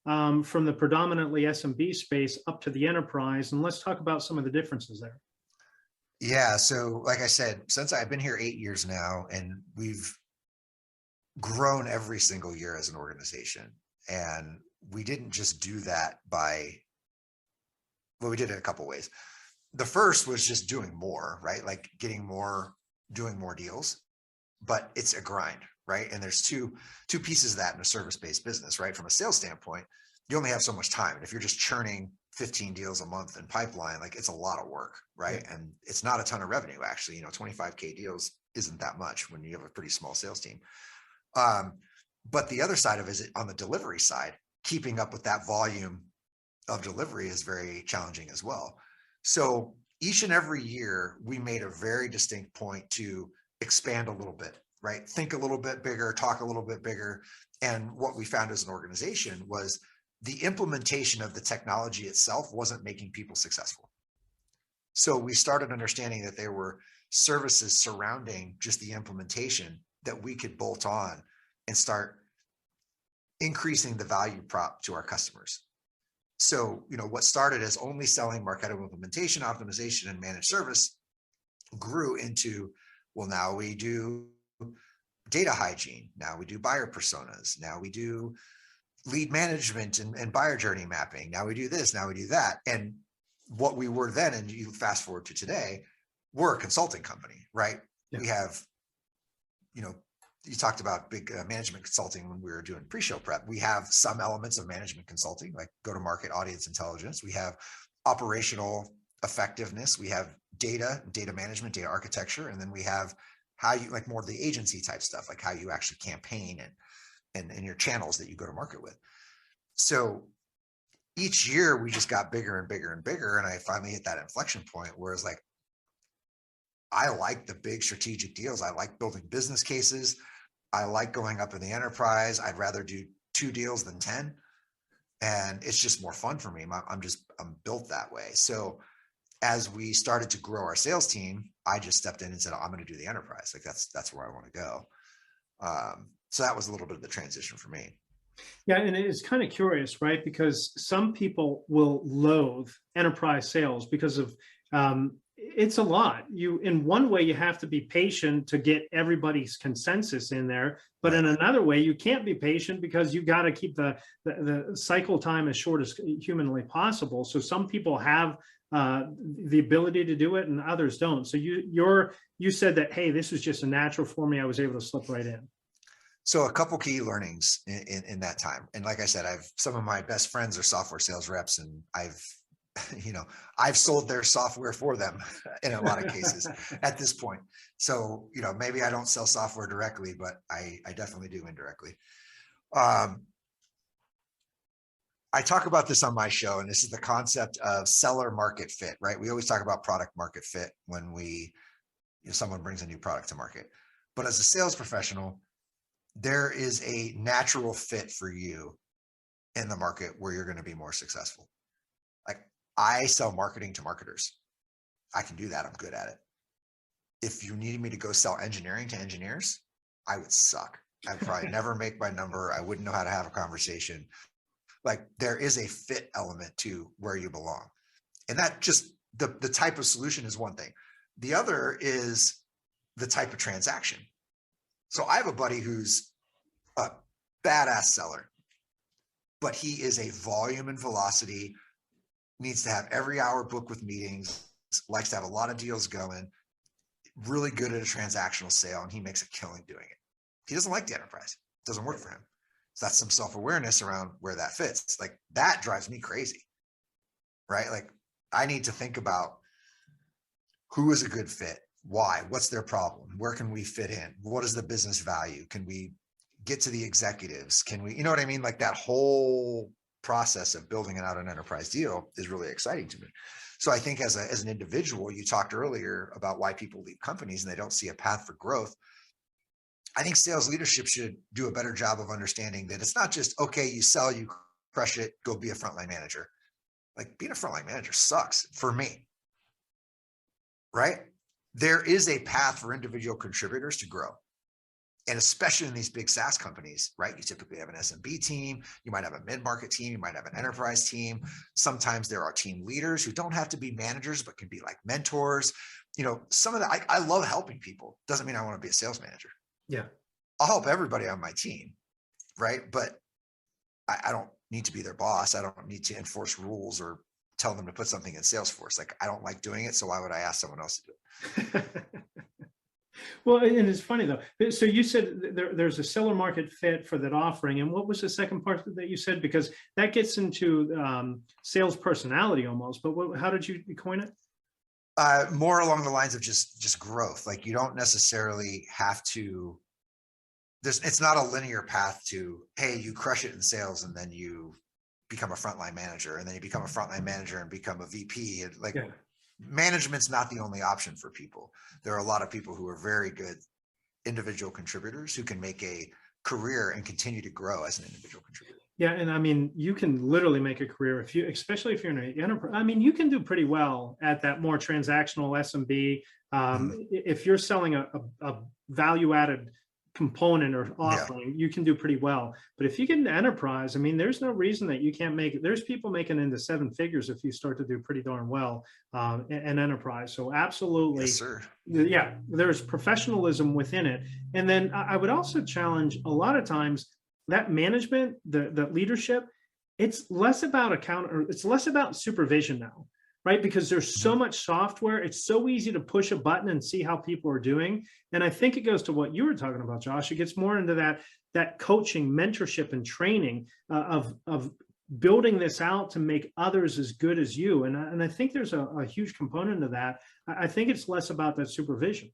from the predominantly SMB space up to the enterprise? And let's talk about some of the differences there. Yeah. So like I said, since I've been here 8 years now, and we've grown every single year as an organization. And we didn't just do that well, we did it a couple ways. The first was just doing more, right? Like doing more deals, but it's a grind, right? And there's two pieces of that in a service-based business, right? From a sales standpoint, you only have so much time. And if you're just churning 15 deals a month in pipeline, like it's a lot of work, right? Yeah. And it's not a ton of revenue, actually. 25K deals isn't that much when you have a pretty small sales team. But the other side of it is on the delivery side, keeping up with that volume of delivery is very challenging as well. So each and every year, we made a very distinct point to expand a little bit, right? Think a little bit bigger, talk a little bit bigger. And what we found as an organization was the implementation of the technology itself wasn't making people successful. So we started understanding that there were services surrounding just the implementation that we could bolt on and start increasing the value prop to our customers. So, what started as only selling Marketo implementation, optimization, and managed service grew into, well, now we do data hygiene. Now we do buyer personas. Now we do lead management and buyer journey mapping. Now we do this, now we do that. And what we were then, and you fast forward to today, we're a consulting company, right? Yeah. We have, you talked about big management consulting when we were doing pre-show prep. We have some elements of management consulting, like go-to-market audience intelligence. We have operational effectiveness. We have data management, data architecture. And then we have how you like more of the agency type stuff, like how you actually campaign and your channels that you go to market with. So each year we just got bigger and bigger and bigger. And I finally hit that inflection point where it's like, I like the big strategic deals. I like building business cases. I like going up in the enterprise. I'd rather do 2 deals than 10. And it's just more fun for me. I'm built that way. So as we started to grow our sales team, I just stepped in and said, I'm going to do the enterprise. Like that's where I want to go. So that was a little bit of the transition for me. Yeah, and it's kind of curious, right? Because some people will loathe enterprise sales because of it's a lot. In one way, you have to be patient to get everybody's consensus in there, but right. In another way, you can't be patient because you got to keep the cycle time as short as humanly possible. So some people have the ability to do it, and others don't. So you said that, hey, this was just a natural for me. I was able to slip right in. So a couple key learnings in that time. And like I said, some of my best friends are software sales reps, and I've sold their software for them in a lot of cases at this point. So, maybe I don't sell software directly, but I definitely do indirectly. I talk about this on my show, and this is the concept of seller market fit, right? We always talk about product market fit when someone brings a new product to market. But as a sales professional, there is a natural fit for you in the market where you're going to be more successful. Like, I sell marketing to marketers. I can do that. I'm good at it. If you needed me to go sell engineering to engineers, I would suck. I'd probably never make my number. I wouldn't know how to have a conversation. Like, there is a fit element to where you belong. And that just, the type of solution is one thing. The other is the type of transaction. So I have a buddy who's a badass seller, but he is a volume and velocity, needs to have every hour booked with meetings, likes to have a lot of deals going, really good at a transactional sale, and he makes a killing doing it. He doesn't like the enterprise. It doesn't work for him. So that's some self-awareness around where that fits. Like, that drives me crazy, right? Like, I need to think about who is a good fit, why, what's their problem, where can we fit in, what is the business value, can we get to the executives, can we, you know what I mean? Like, that whole process of building out an enterprise deal is really exciting to me. So I think as an individual, you talked earlier about why people leave companies and they don't see a path for growth. I think sales leadership should do a better job of understanding that it's not just, okay, you sell, you crush it, go be a frontline manager. Like, being a frontline manager sucks for me, right? There is a path for individual contributors to grow. And especially in these big SaaS companies, right? You typically have an SMB team, you might have a mid-market team, you might have an enterprise team. Sometimes there are team leaders who don't have to be managers, but can be like mentors. Some of that, I love helping people. Doesn't mean I want to be a sales manager. Yeah. I'll help everybody on my team, right? But I don't need to be their boss. I don't need to enforce rules or tell them to put something in Salesforce. Like, I don't like doing it. So why would I ask someone else to do it? Well, and it's funny though. So you said there's a seller market fit for that offering. And what was the second part that you said? Because that gets into sales personality almost, but how did you coin it? More along the lines of just growth. Like, you don't necessarily have to, it's not a linear path to, hey, you crush it in sales and then you become a frontline manager, and then you become a frontline manager and become a VP. And like, yeah. Management's not the only option for people. There are a lot of people who are very good individual contributors who can make a career and continue to grow as an individual contributor. Yeah. And I mean, you can literally make a career especially if you're in an enterprise. I mean, you can do pretty well at that more transactional SMB. If you're selling a value-added component or offering, you can do pretty well. But if you get into enterprise, I mean, there's no reason that you can't make it. There's people making into 7 figures if you start to do pretty darn well in enterprise. So absolutely. Yes, sir. Yeah, there's professionalism within it. And then I would also challenge a lot of times that management, the leadership, it's less about it's less about supervision now. Right? Because there's so much software. It's so easy to push a button and see how people are doing. And I think it goes to what you were talking about, Josh. It gets more into that coaching, mentorship, and training of building this out to make others as good as you. And I think there's a huge component of that. I think it's less about that supervision.